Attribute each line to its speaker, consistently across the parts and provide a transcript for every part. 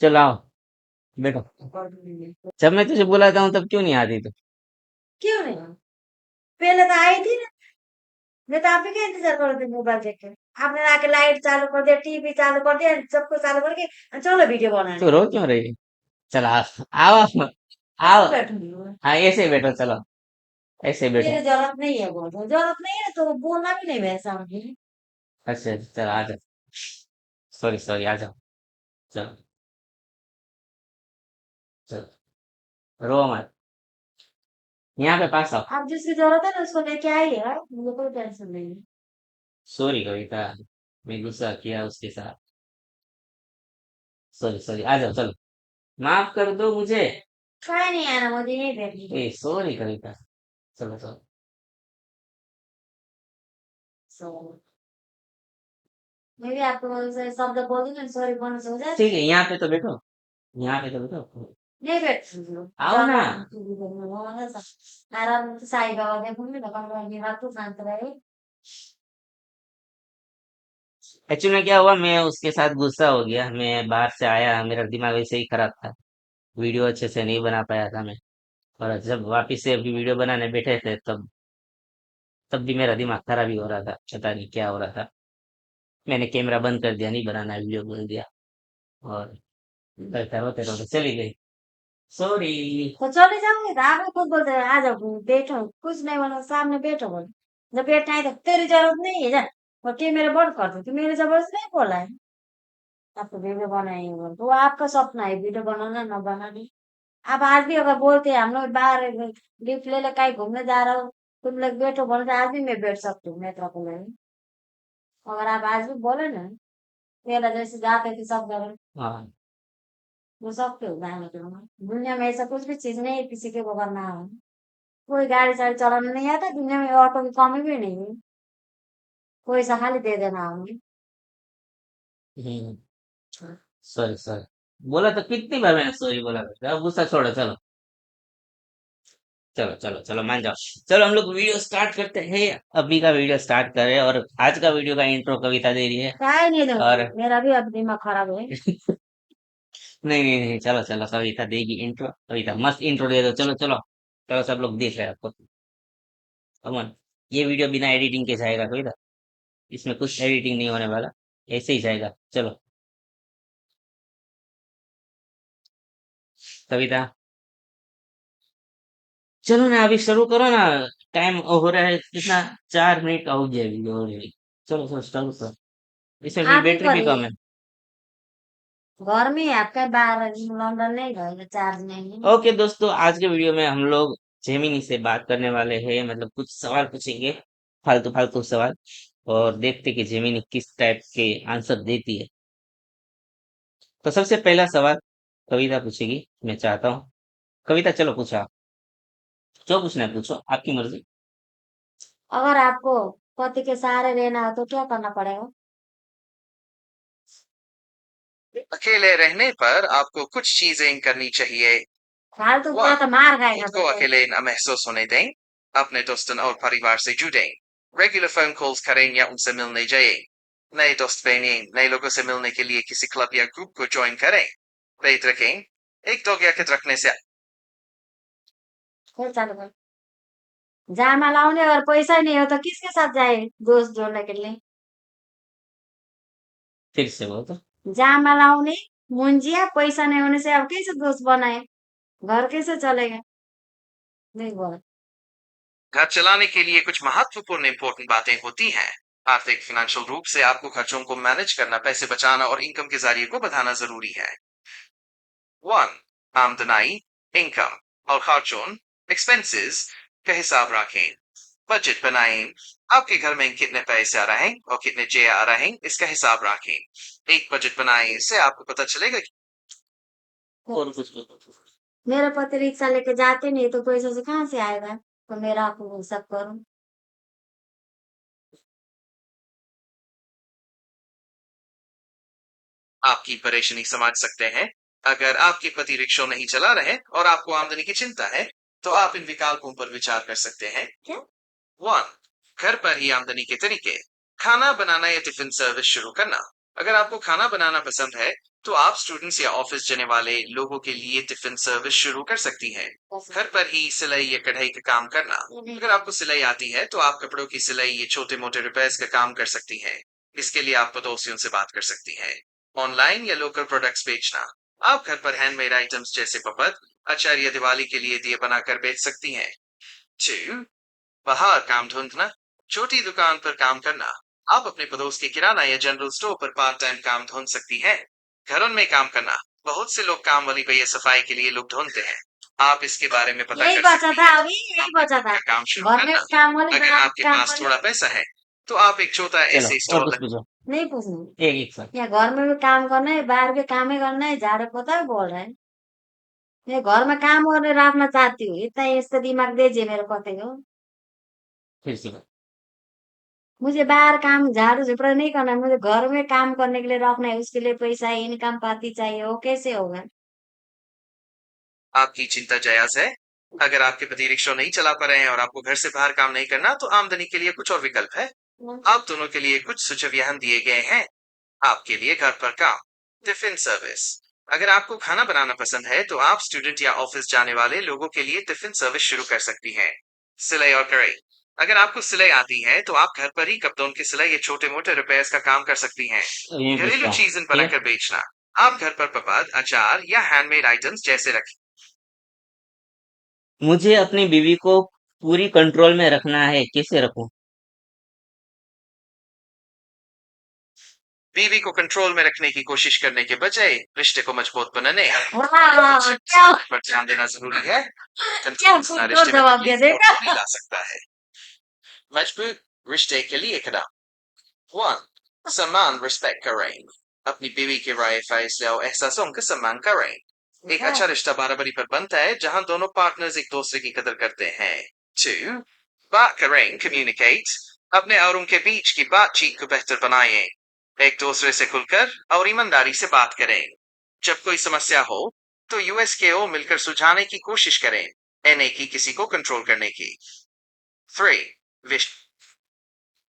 Speaker 1: चलो आओ, बैठो। जब मैं तुझे बुलाता हूँ तब क्यों नहीं आती तू?
Speaker 2: क्यों नहीं? पहले तो आई थी ना। मैं तो आप ही का इंतजार कर रही थी मोबाइल देख के। आपने आके लाइट चालू कर दिया, टीवी चालू कर दिया, सब कुछ चालू करके चलो वीडियो
Speaker 1: तू
Speaker 2: बनाने।
Speaker 1: रो क्यों रही है? चलो आओ, आओ, आओ।
Speaker 2: कैसे बैठूंगी मैं?
Speaker 1: हाँ, ऐसे ही बैठो, चलो ऐसे ही बैठो।
Speaker 2: मेरी जरूरत नहीं है, बोल जरूरत नहीं है तो बोलना भी नहीं मेरे सामने।
Speaker 1: अच्छा चलो आ जाओ। सॉरी सॉरी, आ जाओ। चलो, चलो, रो मत। यहाँ पे पास आओ।
Speaker 2: आप जिसकी जरूरत है ना उसको लेके आइए यार, मुझे कोई टेंशन नहीं है।
Speaker 1: सॉरी कविता, मैं गुस्सा किया उसके साथ। सॉरी सॉरी, आ जाओ, चलो। माफ कर दो मुझे।
Speaker 2: कहीं नहीं आना, मुझे यही बैठनी है।
Speaker 1: ए सॉरी कविता। चलो चलो।
Speaker 2: सो मैं भी आपको शब्द बोल दूंगी, सॉरी बोलने से हो
Speaker 1: ठीक
Speaker 2: जाएगा।
Speaker 1: है, यहाँ पे तो बैठो। यहाँ पे तो बैठो।
Speaker 2: नहीं बैठूंगी,
Speaker 1: आओ ना।
Speaker 2: आराम से साई बाबा देखूंगी ना, मेरी बात तो शांत रहे।
Speaker 1: एक्चुअली में क्या हुआ, मैं उसके साथ गुस्सा हो गया, मैं बाहर से आया, मेरा दिमाग वैसे ही खराब था। वीडियो अच्छे से नहीं बना पाया था मैं। और जब वापिस से अभी वीडियो बनाने बैठे थे, तब भी मेरा दिमाग खराब ही हो रहा था, पता नहीं क्या हो रहा था। मैंने कैमरा बंद कर दिया, नहीं बनाना वीडियो बोल दिया। और करते रोते रोते चली गई। सॉरी।
Speaker 2: तो चले जाऊंगी तो आप ही खुद बोलते हैं, आ जाओ बैठो, कुछ नहीं बोलो, सामने बैठो बोलो। जब बैठना है तो तेरी जरूरत नहीं है जा। और क्या मेरे बोल कर दो, मेरी जबरदस्ती नहीं बोला है। आपको वीडियो बनाएंगे बोल तो वो आपका सपना है, वीडियो बनाना ना बनाना। आप आज भी अगर बोलते हैं हम लोग बाहर गिफ्ट ले ले कहीं घूमने जा रहा हूँ, तुम लोग बैठो बोलते, आज भी मैं बैठ सकती हूँ नेत्रा को लेने। अगर आप आज भी बोले ना, पहला जैसे जाते थे सब जगह,
Speaker 1: हाँ।
Speaker 2: वो सकते हो जाने के लिए। दुनिया में ऐसा कुछ भी चीज नहीं है किसी के बगैर ना हो। कोई गाड़ी साड़ी चलाना नहीं आता दुनिया में, ऑटो की कमी भी नहीं है। कोई सा खाली दे देना हमें।
Speaker 1: हम्म। Sorry sorry. बोला तो कितनी बार मैंने सॉरी बोला था, अब गुस्सा छोड़ो, चलो। चलो चलो चलो, मान जाओ। चलो हम लोग वीडियो स्टार्ट करते हैं। अभी का वीडियो स्टार्ट करें, और आज का वीडियो का इंट्रो कविता दे रही है।
Speaker 2: काय नहीं
Speaker 1: और
Speaker 2: दूंगी, मेरा भी अब दिमाग खराब है।
Speaker 1: नहीं नहीं नहीं, चलो चलो, कविता देगी इंट्रो, कविता मस्त इंट्रो दे दो, चलो चलो। चलो, सब लोग देख रहे हैं आपको। अमन, ये वीडियो बिना एडिटिंग के जाएगा कविता। इसमें कुछ एडिटिंग नहीं होने वाला, ऐसे ही जाएगा, चलो। कविता, चलो ना, अभी शुरू करो ना। टाइम हो रहा है कितना, 4 मिनट का हो गया वीडियो ऑलरेडी। चलो चलो, शुरू करो। इसमें भी
Speaker 2: आप ही
Speaker 1: बैटरी भी कम
Speaker 2: करिए।
Speaker 1: है।
Speaker 2: घर में है आपका, बाहर लंदन नहीं रहेगा, चार्ज नहीं है।
Speaker 1: ओके दोस्तों, आज के वीडियो में हम लोग जेमिनी से बात करने वाले हैं, मतलब कुछ सवाल पूछेंगे, फालतू फालतू सवाल। और देखते कि जेमिनी किस टाइप के आंसर देती है। तो सबसे पहला सवाल कविता पूछेगी, मैं चाहता हूँ। कविता चलो पूछो आप। जो पूछना है पूछो, आपकी मर्जी।
Speaker 2: अगर आपको पति के सहारे रहना हो तो क्या करना पड़ेगा?
Speaker 3: अकेले रहने पर आपको कुछ चीजें करनी चाहिए।
Speaker 2: फालतू पूरा
Speaker 3: वन,
Speaker 2: तो मार खाएगा
Speaker 3: खुद
Speaker 2: फिर
Speaker 3: को
Speaker 2: तो।
Speaker 3: अकेले न महसूस होने दें। अपने दोस्तों और परिवार से जुड़ें। रेगुलर फोन कॉल्स करें या उनसे मिलने जाएं। नए दोस्त बनें। नए लोगों से मिलने के लिए किसी क्लब या ग्रुप को ज्वाइन करें। पेट रखें। एक डॉग या कट रखने से
Speaker 2: फिर चालू कर। जामा लाउने अगर पैसा नहीं हो तो किसके साथ जाए दोस्त जोड़ने के लिए?
Speaker 1: फिर से बोल तो।
Speaker 2: जामा लाउने, मुंजिया, पैसा नहीं होने से अब कैसे दोस्त बनाए? घर कैसे चलेगा? नहीं बोला।
Speaker 3: घर चलाने के लिए कुछ महत्वपूर्ण इंपॉर्टेंट बातें होती हैं। आर्थिक फाइनेंशियल रूप से आपको खर्चों को मैनेज करना, पैसे बचाना और इनकम के जरिए को बढ़ाना जरूरी है। वन, आमदनी, इनकम और खर्चों, एक्सपेंसेस का हिसाब रखें। बजट बनाएं। आपके घर में कितने पैसे आ रहे हैं और कितने जे आ रहे हैं, इसका हिसाब रखें। एक बजट बनाएं, इससे आपको पता चलेगा कि
Speaker 1: और कुछ बोलो।
Speaker 2: मेरा पति रिक्शा लेके जाते नहीं तो पैसा से कहाँ से आएगा? तो मेरा आपको सब करूं।
Speaker 3: आपकी परेशानी समझ सकते हैं। अगर आपके पति रिक्शा नहीं चला रहे और आपको आमदनी की चिंता है, तो आप इन विकल्पों पर विचार कर सकते हैं।
Speaker 2: क्या?
Speaker 3: वन, घर पर ही आमदनी के तरीके। खाना बनाना या टिफिन सर्विस शुरू करना। अगर आपको खाना बनाना पसंद है तो आप स्टूडेंट्स या ऑफिस जाने वाले लोगों के लिए टिफिन सर्विस शुरू कर सकती हैं। घर पर ही सिलाई या कढ़ाई का काम करना। अगर आपको सिलाई आती है तो आप कपड़ों की सिलाई या छोटे मोटे रिपेयर्स का काम कर सकती हैं। इसके लिए आप पड़ोसियों से बात कर सकती हैं। ऑनलाइन या लोकल प्रोडक्ट्स बेचना। आप घर पर हैंडमेड आइटम्स जैसे पपत, अचार या दिवाली के लिए दिए बनाकर बेच सकती हैं। 2. बाहर काम ढूंढना। छोटी दुकान पर काम करना। आप अपने पड़ोस के किराना या जनरल स्टोर पर पार्ट टाइम काम ढूंढ सकती हैं। घरों में काम करना। बहुत से लोग काम वाली भैया सफाई के लिए लोग ढूंढते हैं। आप इसके बारे में पता
Speaker 2: यही
Speaker 3: कर
Speaker 2: बचा
Speaker 3: सकती
Speaker 2: था,
Speaker 3: हैं।
Speaker 2: अभी यही
Speaker 3: आप
Speaker 2: बचा था।
Speaker 3: का काम शुरू
Speaker 2: घर में
Speaker 3: करना।
Speaker 2: काम वाले,
Speaker 3: अगर
Speaker 2: बाहर
Speaker 3: आपके
Speaker 2: काम
Speaker 3: पास
Speaker 2: वाले।
Speaker 3: थोड़ा पैसा है तो आप एक छोटा
Speaker 1: चलो
Speaker 3: ऐसे
Speaker 1: और
Speaker 3: स्टॉल
Speaker 1: कुछ पूछो।
Speaker 2: नहीं पूछना।
Speaker 1: एक एक साथ।
Speaker 2: या घर में भी काम करना है, बाहर भी काम ही करना है, झाड़ू पोता भी बोल रहा है। मैं घर में काम और रखना चाहती हूँ, इतना इससे दिमाग दीजिए मेरे पति को।
Speaker 1: फिर से बताओ।
Speaker 2: मुझे बाहर काम झाड़ू झपड़ा नहीं करना है, मुझे घर में काम करने के लिए रखना है, उसके लिए पैसा इनकम पाती चाहिए, वो कैसे होगा?
Speaker 3: आपकी चिंता जायज है। अगर आपके पति रिक्शा नहीं चला पा रहे हैं और आपको घर से बाहर काम नहीं करना तो आमदनी के लिए कुछ और विकल्प है। आप दोनों के लिए कुछ सुझाव यहाँ दिए गए हैं। आपके लिए घर पर काम टिफिन सर्विस। अगर आपको खाना बनाना पसंद है तो आप स्टूडेंट या ऑफिस जाने वाले लोगों के लिए टिफिन सर्विस शुरू कर सकती हैं। सिलाई और कढ़ाई। अगर आपको सिलाई आती है तो आप घर पर ही कपड़ों की सिलाई या छोटे मोटे रिपेयर्स का काम कर सकती हैं।
Speaker 1: अब ये
Speaker 3: घरेलू
Speaker 1: पूछता हूँ,
Speaker 3: चीजें
Speaker 1: ठीक है।
Speaker 3: बनाकर बेचना। आप घर पर पपड़, अचार या हैंडमेड आइटम्स जैसे रखें।
Speaker 1: मुझे अपनी बीवी को पूरी कंट्रोल में रखना है, कैसे रखूं?
Speaker 3: बीवी को कंट्रोल में रखने की कोशिश करने के बजाय रिश्ते को मजबूत बनाने
Speaker 2: वाह, क्या
Speaker 3: पर ध्यान देना जरूरी है।
Speaker 2: क्या
Speaker 3: कंट्रोल
Speaker 2: खूबसूरत
Speaker 3: रिश्ते में
Speaker 2: जवाब दिया
Speaker 3: तकलीफ और
Speaker 2: देखा।
Speaker 3: दूरी ला सकता है। मजबूत रिश्ते के लिए कदम 1. सम्मान रिस्पेक्ट करें। अपनी बीवी के राय फैसले और एहसासों का सम्मान करें। एक अच्छा रिश्ता बराबरी पर बनता है जहां दोनों पार्टनर्स एक दूसरे की कदर करते हैं। 2. बात करें कम्युनिकेट। अपने और उनके बीच की बातचीत को बेहतर बनाएं। एक दूसरे से खुलकर और ईमानदारी से बात करें। जब कोई समस्या हो तो यूएस के ओ मिलकर सुलझाने की कोशिश करें, एनए की किसी को कंट्रोल करने की। 3. विश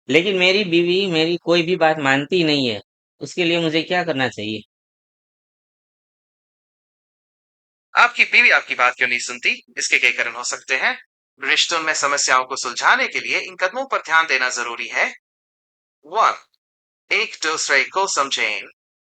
Speaker 1: लेकिन मेरी बीवी मेरी कोई भी बात मानती नहीं है, उसके लिए मुझे क्या करना चाहिए?
Speaker 3: आपकी बीवी आपकी बात क्यों नहीं सुनती? इसके कई कारण हो सकते हैं। रिश्तों में समस्याओं को सुलझाने के लिए इन कदमों पर ध्यान देना जरूरी है। 1. एक दूसरे को समझें।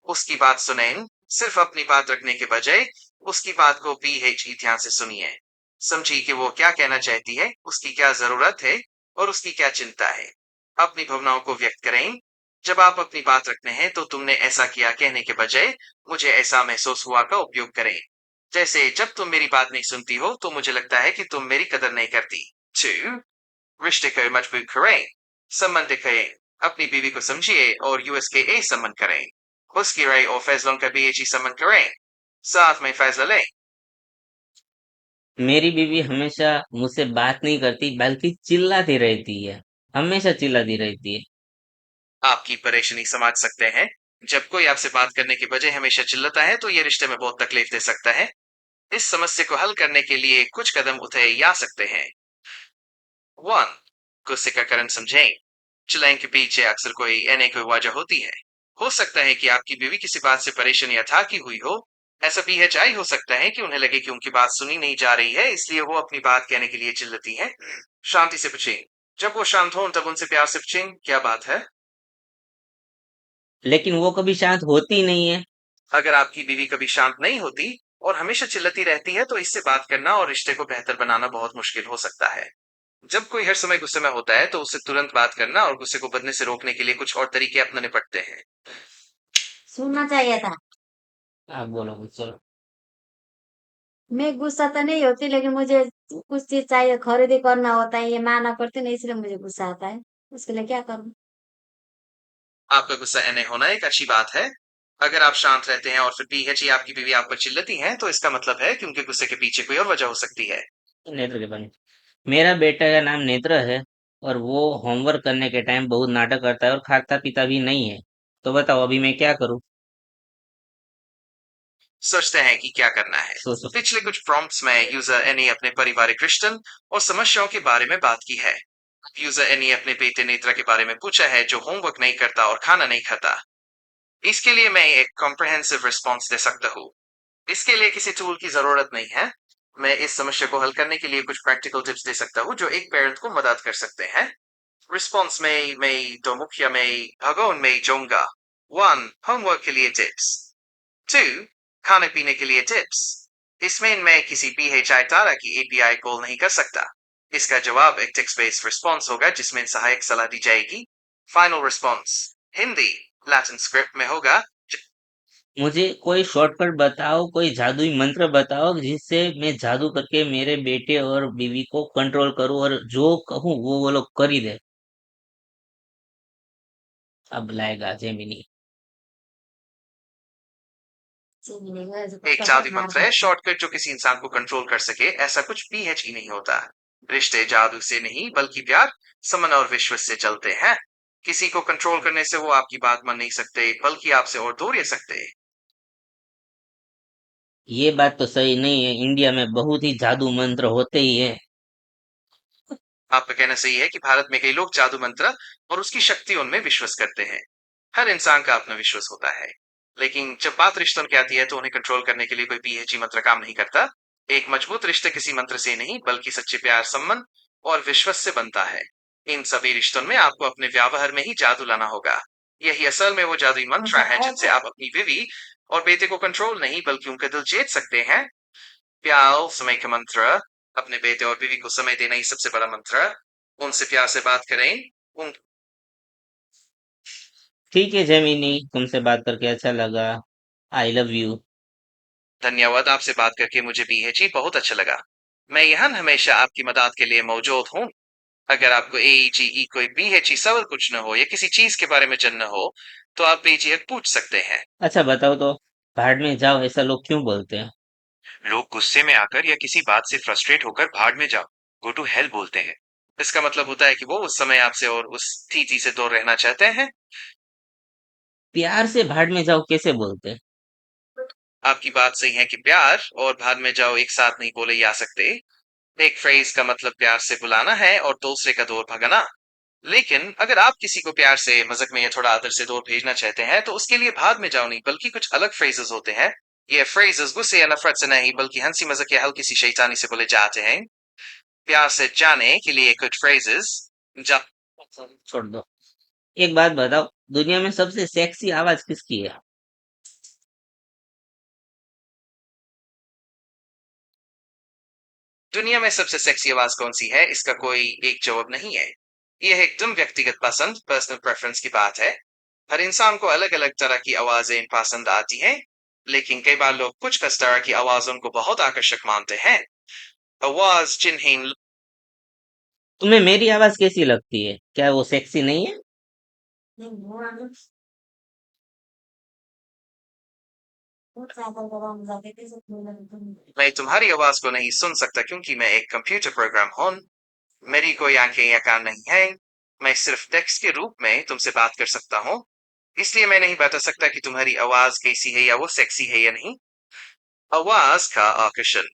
Speaker 3: उसकी बात सुनें। सिर्फ अपनी बात रखने के बजाय उसकी बात को भी ध्यान से सुनिए। समझिए कि वो क्या कहना चाहती है, उसकी क्या जरूरत है और उसकी क्या चिंता है। अपनी भावनाओं को व्यक्त करें। जब आप अपनी बात रखते हैं तो तुमने ऐसा किया कहने के बजाय मुझे ऐसा महसूस हुआ का उपयोग करें। जैसे जब तुम मेरी बात नहीं सुनती हो तो मुझे लगता है कि तुम मेरी कदर नहीं करती। 2. रिश्ते को मजबूत करें। संबंध दिखाएं। अपनी बीवी को समझिए और यूएस के ए संबंध करें। उसकी राय और फैसलों का भी संबंध करें। साथ में फैसला लें।
Speaker 1: मेरी बीवी हमेशा मुझसे बात नहीं करती, बल्कि चिल्लाती रहती है। हमेशा चिल्लाती रहती है।
Speaker 3: आपकी परेशानी समझ सकते हैं। जब कोई आपसे बात करने के बजाय हमेशा चिल्लाता है तो ये रिश्ते में बहुत तकलीफ दे सकता है। इस समस्या को हल करने के लिए कुछ कदम उठाए जा सकते हैं। 1. गुस्से का कारण समझें। चिल्लाने के पीछे अक्सर कोई एने कोई वजह होती है। हो सकता है कि आपकी बीवी किसी बात से परेशान या थकी हुई हो। ऐसा पीएचआई हो सकता है कि उन्हें लगे कि उनकी बात सुनी नहीं जा रही है, इसलिए वो अपनी बात कहने के लिए चिल्लाती है। शांति से पूछें। जब वो शांत हो तब उनसे प्यार से पूछें, क्या बात है?
Speaker 1: लेकिन वो कभी शांत होती नहीं है।
Speaker 3: अगर आपकी बीवी कभी शांत नहीं होती और हमेशा चिल्लाती रहती है तो इससे बात करना और रिश्ते को बेहतर बनाना बहुत मुश्किल हो सकता है। जब कोई हर समय गुस्से में होता है तो उससे तुरंत बात करना और गुस्से को बढ़ने से रोकने के लिए कुछ और तरीके अपनाने पड़ते हैं।
Speaker 2: सुनना चाहिए था।
Speaker 1: आप बोलो कुछ, चलो।
Speaker 2: मैं गुस्सा तो नहीं होती, लेकिन मुझे कुछ चीज चाहिए, खरीदी करना होता है, ये माना करती नहीं, इसलिए मुझे गुस्सा आता है। उसके लिए क्या करूं?
Speaker 3: आपका गुस्सा एने होना एक अच्छी बात है। अगर आप शांत रहते हैं और फिर पीएचई आपकी बीवी आप पर चिल्लाती हैं तो इसका मतलब है कि उनके गुस्से के पीछे कोई और वजह हो सकती है।
Speaker 1: नेत्र के बारे में। मेरा बेटा का नाम नेत्र है, और वो होमवर्क करने के टाइम बहुत नाटक करता है और खाता पीता भी नहीं है। तो बताओ अभी मैं क्या करूं?
Speaker 3: सोचते हैं कि क्या करना है।
Speaker 1: सोचो।
Speaker 3: पिछले कुछ प्रॉम्प्ट्स में यूजर एनी अपने पारिवारिक रिश्तों और समस्याओं के बारे में बात की है। यूजर एनी अपने बेटे नेत्रा के बारे में पूछा है जो होमवर्क नहीं करता और खाना नहीं खाता। इसके लिए मैं एक कॉम्प्रिहेंसिव रिस्पॉन्स दे सकता हूँ। इसके लिए किसी टूल की जरूरत नहीं है। मैं इस समस्या को हल करने के लिए कुछ प्रैक्टिकल टिप्स दे सकता हूँ जो एक पेरेंट को मदद कर सकते हैं। रिस्पॉन्स में मैं दो मुख्य में भागों में जाऊंगा। 1. होमवर्क के लिए टिप्स। 2. खाने पीने के लिए टिप्स। इसमें मैं किसी PHI तारा की API कॉल नहीं कर सकता। इसका जवाब एक टेक्स्ट बेस्ड रिस्पॉन्स होगा जिसमें सहायक सलाह दी जाएगी। Final response Hindi Latin script में होगा।
Speaker 1: मुझे कोई शॉर्टकट बताओ, कोई जादुई मंत्र बताओ जिससे मैं जादू करके मेरे बेटे और बीवी को कंट्रोल करूं और जो कहूं वो लोग कर ही दे। अब लाएगा जेमिनी।
Speaker 3: एक जादू मंत्र है शॉर्टकट जो किसी इंसान को कंट्रोल कर सके। ऐसा कुछ PHE नहीं होता। रिश्ते जादू से नहीं बल्कि प्यार, समन और विश्वास से चलते हैं। किसी को कंट्रोल करने से वो आपकी बात मान नहीं सकते बल्कि आपसे और दूर रह सकते।
Speaker 1: ये बात तो सही नहीं है, इंडिया में बहुत ही जादू मंत्र होते ही है।
Speaker 3: आपका कहना सही है कि भारत में कई लोग जादू मंत्र और उसकी शक्ति उनमें विश्वास करते हैं। हर इंसान का अपना विश्वास होता है, लेकिन जब बात रिश्तों की आती है तो उन्हें कंट्रोल करने के लिए कोई PHE मंत्र काम नहीं करता। एक मजबूत रिश्ते किसी मंत्र से नहीं बल्कि सच्चे प्यार, सम्मान और विश्वास से बनता है। इन सभी रिश्तों में आपको अपने व्यवहार में ही जादू लाना होगा। यही असल में वो जादुई मंत्र है जिनसे आप अपनी बीवी और बेटे को कंट्रोल नहीं बल्कि उनका दिल जीत सकते हैं। प्यार समय का मंत्र। अपने बेटे और बीवी को समय देना ही सबसे बड़ा मंत्र। उनसे प्यार से बात करें। उन
Speaker 1: ठीक है जेमिनी, तुमसे बात करके अच्छा लगा। I love you.
Speaker 3: धन्यवाद। आपसे बात करके मुझे PHE बहुत अच्छा लगा। मैं यहाँ हमेशा आपकी मदद के लिए मौजूद हूँ। अगर आपको AEGE कोई PHE सवाल कुछ न हो या किसी चीज के बारे में जानना हो तो आप बेझिझक पूछ सकते हैं।
Speaker 1: अच्छा बताओ तो, भाड़ में जाओ ऐसा लोग क्यों बोलते हैं?
Speaker 3: लोग गुस्से में आकर या किसी बात से फ्रस्ट्रेट होकर भाड़ में जाओ, गो टू हेल बोलते हैं। इसका मतलब होता है कि वो उस समय आपसे और उस स्थिति से दूर रहना चाहते हैं।
Speaker 1: प्यार से भाड़ में जाओ कैसे बोलते हैं?
Speaker 3: आपकी बात सही है कि प्यार और भाड़ में जाओ एक साथ नहीं बोले जा सकते। एक फ्रेज का मतलब प्यार से बुलाना है और दूसरे का दूर भगाना। लेकिन अगर आप किसी को प्यार से, मजाक में या थोड़ा आदर से दूर भेजना चाहते हैं तो उसके लिए भाड़ में जाओ नहीं बल्कि कुछ अलग फ्रेजेस होते हैं। ये फ्रेजेस गुस्से या नफरत से नहीं बल्कि हंसी मजाक या हल्की सी शैतानी से बोले जाते हैं। प्यार से जाने के लिए कुछ फ्रेजेस।
Speaker 1: छोड़ दो। एक बात बताओ, दुनिया में सबसे सेक्सी आवाज किसकी है?
Speaker 3: दुनिया में सबसे सेक्सी आवाज कौन सी है, इसका कोई एक जवाब नहीं है। यह एकदम व्यक्तिगत पसंद, पर्सनल प्रेफरेंस की बात है। हर इंसान को अलग अलग तरह की आवाजें पसंद आती हैं, लेकिन कई बार लोग कुछ खास तरह की आवाजों को बहुत आकर्षक मानते हैं। आवाज जिन्हें
Speaker 1: तुम्हें मेरी आवाज कैसी लगती है? क्या वो सेक्सी नहीं है?
Speaker 3: मैं तुम्हारी आवाज को नहीं सुन सकता क्योंकि मैं एक कंप्यूटर प्रोग्राम हूं। मेरी कोई आंखें या कान नहीं है। मैं सिर्फ टेक्स्ट के रूप में तुमसे बात कर सकता हूँ। इसलिए मैं नहीं बता सकता कि तुम्हारी आवाज कैसी है या वो सेक्सी है या नहीं। आवाज का आकर्षण,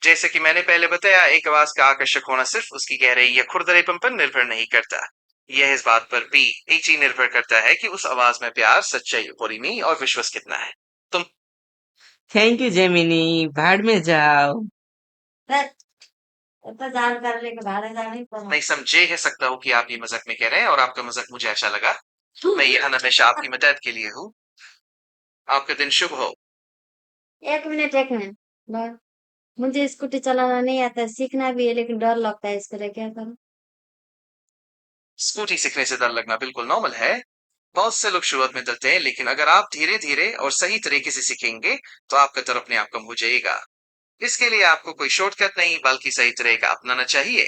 Speaker 3: जैसे कि मैंने पहले बताया, एक आवाज का आकर्षक होना सिर्फ उसकी गहराई या खुरदरेपन पर निर्भर नहीं करता। यह इस बात पर भी ही निर्भर करता है कि उस आवाज में प्यार, सच्चाई, पुरीनी और विश्वास कितना है। तुम
Speaker 1: थैंक यू जेमिनी। भाड़ में जाओ।
Speaker 2: इतना जानकारी लेके भाड़े जाना ही पड़ा।
Speaker 3: नहीं समझे है सकता हूँ कि आप ये मजाक में कह रहे हैं और आपका मजाक मुझे अच्छा लगा। मैं यहाँ हमेशा आपकी मदद के लिए हूँ। आपका दिन शुभ हो।
Speaker 2: एक मिनट बस। मुझे स्कूटी चलाना नहीं आता है, सीखना भी है लेकिन डर लगता है इसको लेके, क्या करूं?
Speaker 3: स्कूटी सीखने से डर लगना बिल्कुल नॉर्मल है। बहुत से लोग शुरुआत में डरते हैं, लेकिन अगर आप धीरे धीरे और सही तरीके से सीखेंगे तो आपका डर अपने आप कम हो जाएगा। इसके लिए आपको कोई शॉर्टकट नहीं बल्कि सही तरीका अपनाना चाहिए।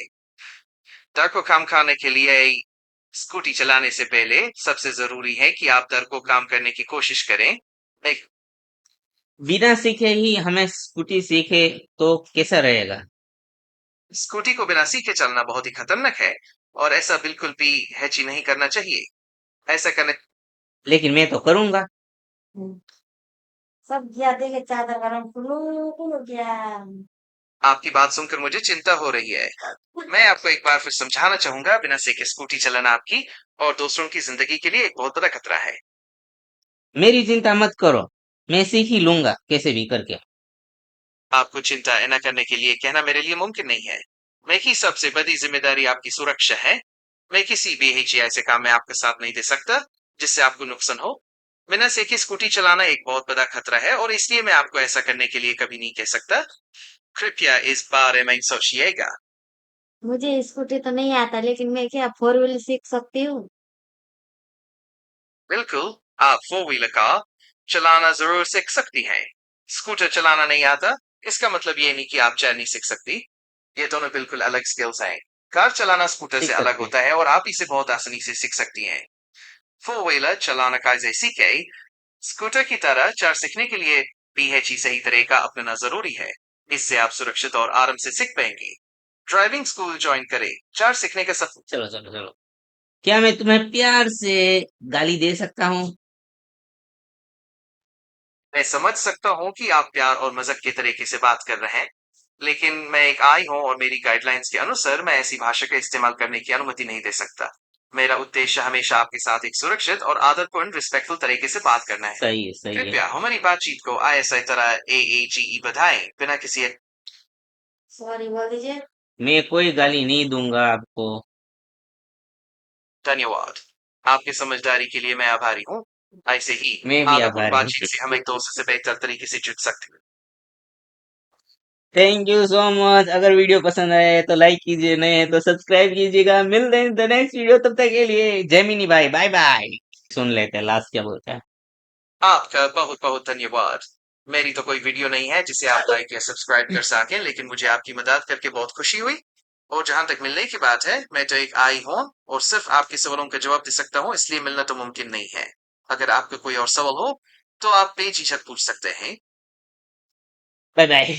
Speaker 3: डर को काम खाने के लिए स्कूटी चलाने से पहले सबसे जरूरी है कि आप डर को काम करने की कोशिश करें। एक
Speaker 1: बिना सीखे ही हमें स्कूटी सीखे तो कैसा रहेगा?
Speaker 3: स्कूटी को बिना सीखे चलना बहुत ही खतरनाक है और ऐसा बिल्कुल भी हैची नहीं करना चाहिए। ऐसा करने
Speaker 1: लेकिन मैं तो करूंगा।
Speaker 2: हम्म, सब गया देखे चादर गरम कुलू गया।
Speaker 3: आपकी बात सुनकर मुझे चिंता हो रही है। मैं आपको एक बार फिर समझाना चाहूंगा, बिना सीखे स्कूटी चलाना आपकी और दूसरों की जिंदगी के लिए एक बहुत बड़ा खतरा है।
Speaker 1: मेरी चिंता मत करो, मैं सीख ही लूंगा कैसे भी करके।
Speaker 3: आपको चिंता न करने के लिए कहना मेरे लिए मुमकिन नहीं है। मेरी सबसे बड़ी जिम्मेदारी आपकी सुरक्षा है। मैं किसी भी ऐसे काम में आपका साथ नहीं दे सकता जिससे आपको नुकसान हो। बिना सीखे स्कूटी चलाना एक बहुत बड़ा खतरा है और इसलिए मैं आपको ऐसा करने के लिए कभी नहीं कह सकता। कृपया इस बारे में सोचिएगा।
Speaker 2: मुझे स्कूटी तो नहीं आता, लेकिन मैं क्या फोर व्हीलर सीख सकती हूँ?
Speaker 3: बिल्कुल, आप फोर व्हीलर कार चलाना जरूर सीख सकती हैं। स्कूटर चलाना नहीं आता, इसका मतलब ये नहीं कि आप चाय नहीं सीख सकती। ये दोनों बिल्कुल अलग स्किल्स हैं। कार चलाना स्कूटर
Speaker 1: सीख
Speaker 3: से अलग
Speaker 1: सकते हैं।
Speaker 3: होता है और आप इसे बहुत आसानी से सीख सकती हैं। फोर व्हीलर चलाना कैसे सीखे? स्कूटर की तरह चार सीखने के लिए पीएचई सही तरीका अपनाना जरूरी है। इससे आप सुरक्षित और आराम से सीख पाएंगे। ड्राइविंग स्कूल ज्वाइन करें। चार सीखने का सफर।
Speaker 1: चलो चलो चलो, क्या मैं तुम्हें प्यार से गाली दे सकता हूँ?
Speaker 3: मैं समझ सकता हूँ कि आप प्यार और मजाक के तरीके से बात कर रहे हैं, लेकिन मैं एक आई हूँ और मेरी गाइडलाइंस के अनुसार मैं ऐसी भाषा का इस्तेमाल करने की अनुमति नहीं दे सकता। मेरा उद्देश्य हमेशा आपके साथ एक सुरक्षित और आदरपूर्ण रिस्पेक्टफुल तरीके से बात करना है।
Speaker 1: सही है, सही है।
Speaker 3: कृपया हमारी बातचीत को ISI तरह AAGE बढ़ाएं बिना किसी।
Speaker 2: सॉरी बोल दीजिए।
Speaker 1: मैं कोई गाली नहीं दूंगा आपको।
Speaker 3: धन्यवाद। आपकी समझदारी के लिए मैं आभारी हूँ। ऐसे ही
Speaker 1: मैं भी
Speaker 3: आदरपूर्ण
Speaker 1: आभारी हूँ।
Speaker 3: बातचीत से हम एक दूसरे से बेहतर तरीके से जुड़ सकते हैं।
Speaker 1: Thank you so much. अगर वीडियो पसंद आए तो लाइक कीजिए, नहीं है तो सब्सक्राइब कीजिएगा। मिलते हैं द नेक्स्ट वीडियो, तब तक के लिए जैमिनी भाई, बाय बाय। सुन लेते हैं लास्ट क्या बोलता है।
Speaker 3: आपका बहुत बहुत धन्यवाद। मेरी तो कोई वीडियो नहीं है जिसे आप लाइक या सब्सक्राइब कर सकें, लेकिन मुझे आपकी मदद करके बहुत खुशी हुई। और जहां तक मिलने की बात है, मैं तो एक आई हूँ और सिर्फ आपके सवालों का जवाब दे सकता हूँ, इसलिए मिलना तो मुमकिन नहीं है। अगर आपका कोई और सवाल हो तो आप बेझिझक पूछ सकते हैं।
Speaker 1: Bye bye.